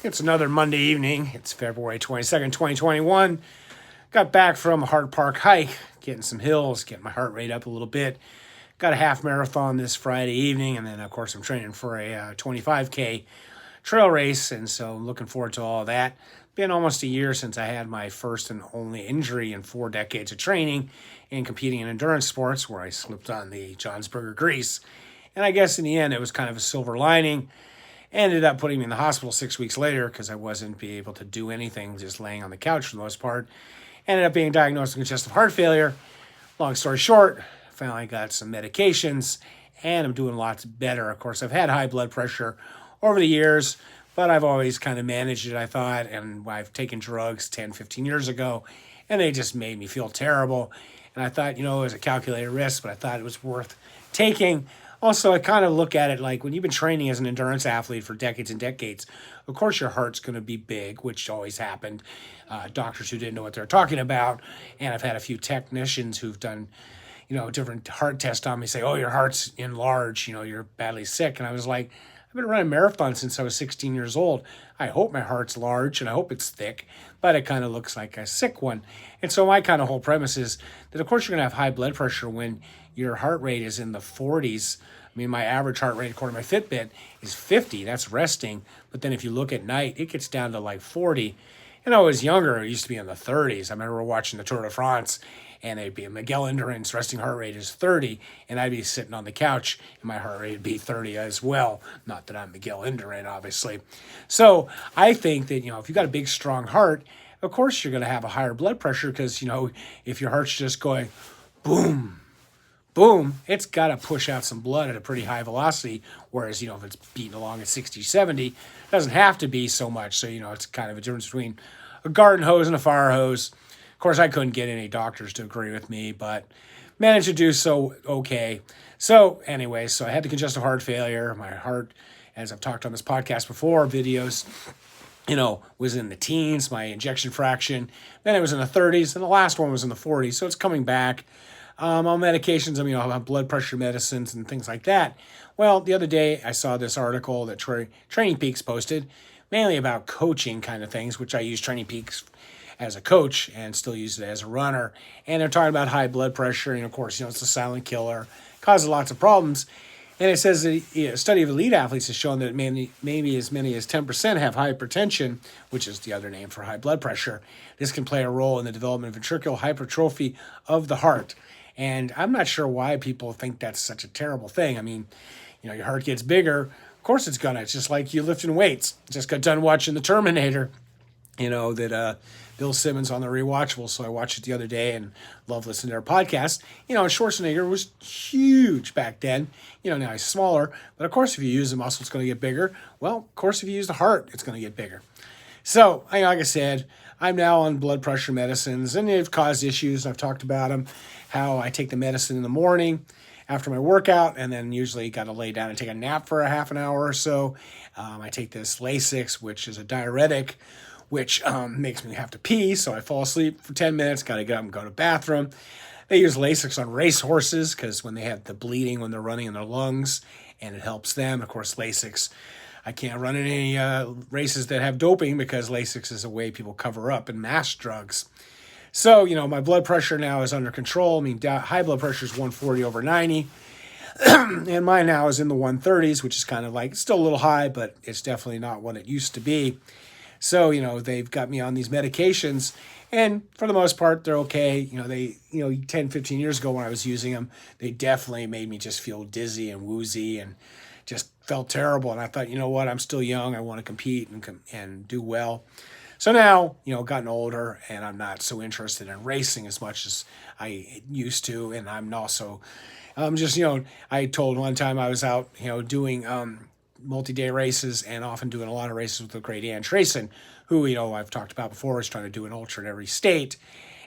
It's another Monday evening. It's February 22nd, 2021. Got back from a Hart Park hike, getting some hills, getting my heart rate up a little bit. Got a half marathon this Friday evening, and then, of course, I'm training for a 25K trail race, and so I'm looking forward to all that. Been almost a year since I had my first and only injury in 4 decades of training and competing in endurance sports, where I slipped on the Johnsburger grease. And I guess in the end, it was kind of a silver lining. Ended up putting me in the hospital 6 weeks later because I wasn't be able to do anything, just laying on the couch for the most part. Ended up being diagnosed with congestive heart failure. Long story short, finally got some medications, and I'm doing lots better. Of course, I've had high blood pressure over the years, but I've always kind of managed it, I thought, and I've taken drugs 10, 15 years ago, and they just made me feel terrible. And I thought, it was a calculated risk, but I thought it was worth taking. Also, I kind of look at it like when you've been training as an endurance athlete for decades and decades, of course your heart's going to be big, which always happened. Doctors who didn't know what they're talking about, and I've had a few technicians who've done, different heart tests on me say, oh, your heart's enlarged, you're badly sick. And I was like, I've been running marathons since I was 16 years old. I hope my heart's large and I hope it's thick, but it kind of looks like a sick one. And so my kind of whole premise is that, of course, you're going to have high blood pressure when your heart rate is in the 40s. I mean, my average heart rate, according to my Fitbit, is 50. That's resting. But then if you look at night, it gets down to like 40. And I was younger, it used to be in the 30s. I remember watching the Tour de France, and it'd be Miguel Indurain's resting heart rate is 30, and I'd be sitting on the couch, and my heart rate would be 30 as well. Not that I'm Miguel Indurain, obviously. So I think that, if you've got a big, strong heart, of course you're going to have a higher blood pressure because, if your heart's just going boom, boom, it's got to push out some blood at a pretty high velocity, whereas, if it's beating along at 60, 70, it doesn't have to be so much. So, it's kind of a difference between a garden hose and a fire hose. Of course, I couldn't get any doctors to agree with me, but managed to do so okay. So anyway, I had the congestive heart failure. My heart, as I've talked on this podcast before, videos, was in the teens, my ejection fraction. Then it was in the 30s, and the last one was in the 40s. So it's coming back. On medications, I have blood pressure medicines and things like that. Well, the other day I saw this article that Training Peaks posted, mainly about coaching kind of things, which I use Training Peaks as a coach and still use it as a runner. And they're talking about high blood pressure, and of course, it's a silent killer, causes lots of problems. And it says that a study of elite athletes has shown that maybe as many as 10% have hypertension, which is the other name for high blood pressure. This can play a role in the development of ventricular hypertrophy of the heart. And I'm not sure why people think that's such a terrible thing. I mean, your heart gets bigger. Of course it's gonna. It's just like you lifting weights. Just got done watching The Terminator, that Bill Simmons on the Rewatchable. So I watched it the other day and love listening to their podcast. And Schwarzenegger was huge back then. Now he's smaller. But of course, if you use the muscle, it's going to get bigger. Well, of course, if you use the heart, it's going to get bigger. So, like I said, I'm now on blood pressure medicines, and they've caused issues. I've talked about them, how I take the medicine in the morning after my workout, and then usually got to lay down and take a nap for a half an hour or so. I take this Lasix, which is a diuretic, which makes me have to pee, so I fall asleep for 10 minutes, got to get up and go to the bathroom. They use Lasix on race horses because when they have the bleeding when they're running in their lungs, and it helps them. Of course, Lasix, I can't run in any races that have doping because Lasix is a way people cover up and mask drugs. So, my blood pressure now is under control. I mean, high blood pressure is 140 over 90. And mine now is in the 130s, which is kind of like still a little high, but it's definitely not what it used to be. So, they've got me on these medications, and for the most part, they're okay. They 10, 15 years ago when I was using them, they definitely made me just feel dizzy and woozy and just felt terrible. And I thought, what, I'm still young. I want to compete and do well. So now, gotten older, and I'm not so interested in racing as much as I used to. And I'm also, I told one time I was out, doing multi-day races and often doing a lot of races with the great Ann Trayson, who, I've talked about before, is trying to do an ultra in every state.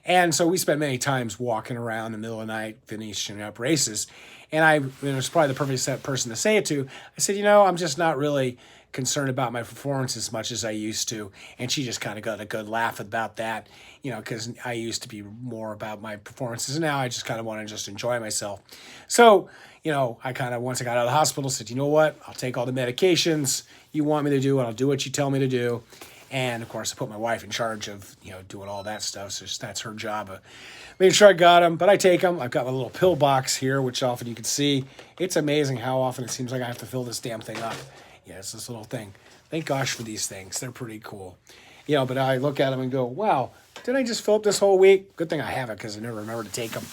And so we spent many times walking around in the middle of the night, finishing up races. And I was probably the perfect person to say it to. I said, I'm just not really concerned about my performance as much as I used to. And she just kind of got a good laugh about that, because I used to be more about my performances. And now I just kind of want to just enjoy myself. So, I kind of, once I got out of the hospital, said, you know what, I'll take all the medications you want me to do, and I'll do what you tell me to do. And of course, I put my wife in charge of, doing all that stuff. So that's her job of making sure I got them. But I take them. I've got my little pill box here, which often you can see. It's amazing how often it seems like I have to fill this damn thing up. Yeah, it's this little thing. Thank gosh for these things. They're pretty cool. But I look at them and go, wow, did I just fill up this whole week? Good thing I have it because I never remember to take them.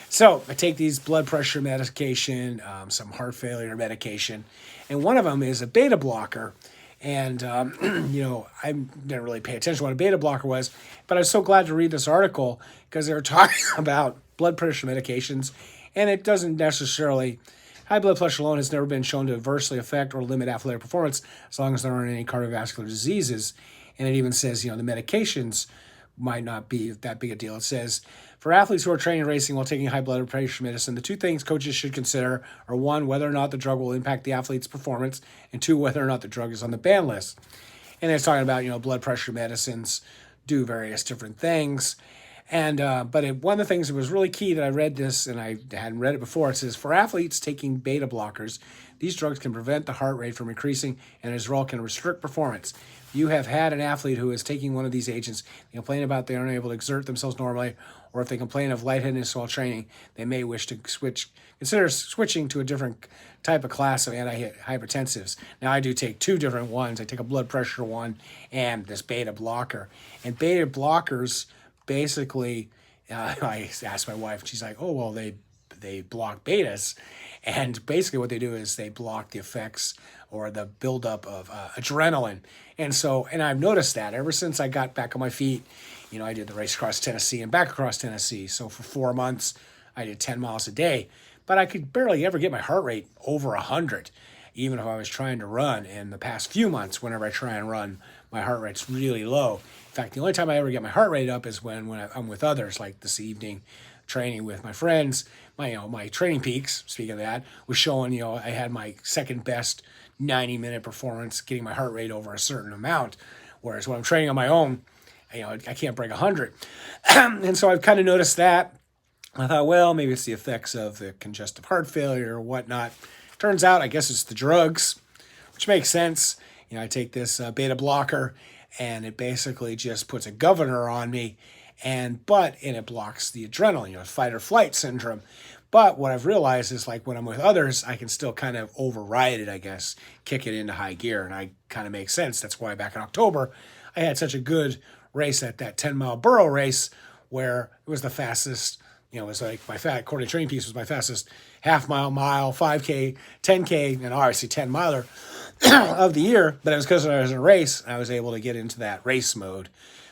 So I take these blood pressure medication, some heart failure medication, and one of them is a beta blocker. And, I didn't really pay attention to what a beta blocker was, but I was so glad to read this article because they were talking about blood pressure medications, and it doesn't necessarily, high blood pressure alone has never been shown to adversely affect or limit athletic performance as long as there aren't any cardiovascular diseases. And it even says, the medications might not be that big a deal. It says, for athletes who are training and racing while taking high blood pressure medicine, the two things coaches should consider are, one, whether or not the drug will impact the athlete's performance, and two, whether or not the drug is on the ban list. And it's talking about, blood pressure medicines do various different things. And but one of the things that was really key that I read this, and I hadn't read it before, it says, for athletes taking beta blockers, these drugs can prevent the heart rate from increasing and as well can restrict performance. If you have had an athlete who is taking one of these agents, they complain about they aren't able to exert themselves normally, or if they complain of lightheadedness while training, they may wish to consider switching to a different type of class of anti-hypertensives. Now, I do take two different ones. I take a blood pressure one and this beta blocker. And beta blockers, basically, I asked my wife, and she's like, oh, well, they block betas. And basically what they do is they block the effects or the buildup of adrenaline. And I've noticed that ever since I got back on my feet. I did the race across Tennessee and back across Tennessee. So for 4 months, I did 10 miles a day. But I could barely ever get my heart rate over 100, even if I was trying to run. In the past few months, whenever I try and run, my heart rate's really low. In fact, the only time I ever get my heart rate up is when I'm with others, like this evening, training with my friends. My training peaks, speaking of that, was showing, I had my second best 90-minute performance, getting my heart rate over a certain amount. Whereas when I'm training on my own, I can't break 100. And so I've kind of noticed that. I thought, well, maybe it's the effects of the congestive heart failure or whatnot. Turns out, I guess it's the drugs, which makes sense. I take this beta blocker, and it basically just puts a governor on me, and it blocks the adrenaline, fight or flight syndrome. But what I've realized is, like, when I'm with others, I can still kind of override it, I guess, kick it into high gear, and I kind of makes sense. That's why back in October, I had such a good race at that 10-mile borough race where it was the fastest. It was like according to Training Peaks, was my fastest half-mile, 5K, 10K, and obviously 10-miler of the year. But it was because I was in a race, and I was able to get into that race mode,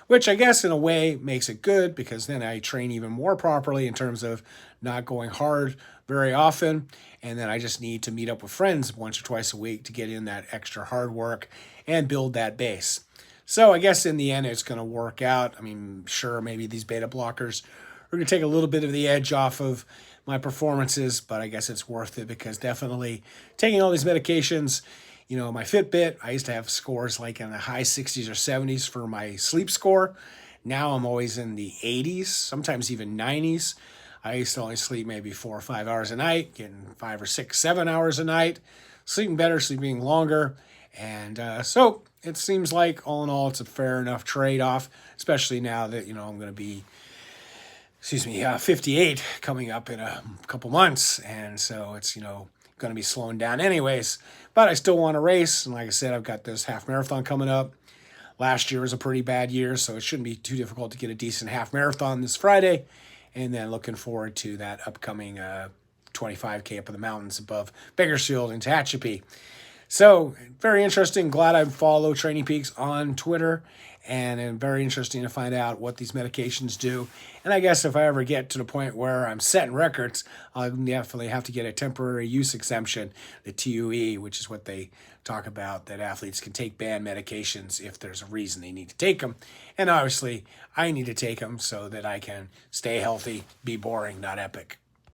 which I guess in a way makes it good because then I train even more properly in terms of not going hard very often. And then I just need to meet up with friends once or twice a week to get in that extra hard work and build that base. So I guess in the end, it's going to work out. I mean, sure, maybe these beta blockers are going to take a little bit of the edge off of my performances, but I guess it's worth it because definitely taking all these medications, my Fitbit, I used to have scores like in the high 60s or 70s for my sleep score. Now I'm always in the 80s, sometimes even 90s. I used to only sleep maybe 4 or 5 hours a night, getting 5 or 6, 7 hours a night, sleeping better, sleeping longer. And so it seems like all in all, it's a fair enough trade-off, especially now that, I'm going to be 58 coming up in a couple months. And so it's, going to be slowing down anyways. But I still want to race. And like I said, I've got this half marathon coming up. Last year was a pretty bad year, so it shouldn't be too difficult to get a decent half marathon this Friday. And then looking forward to that upcoming 25K up in the mountains above Bakersfield and Tehachapi. So very interesting. Glad I follow Training Peaks on Twitter, and very interesting to find out what these medications do. And I guess if I ever get to the point where I'm setting records, I'll definitely have to get a temporary use exemption, the TUE, which is what they talk about, that athletes can take banned medications if there's a reason they need to take them. And obviously, I need to take them so that I can stay healthy, be boring, not epic.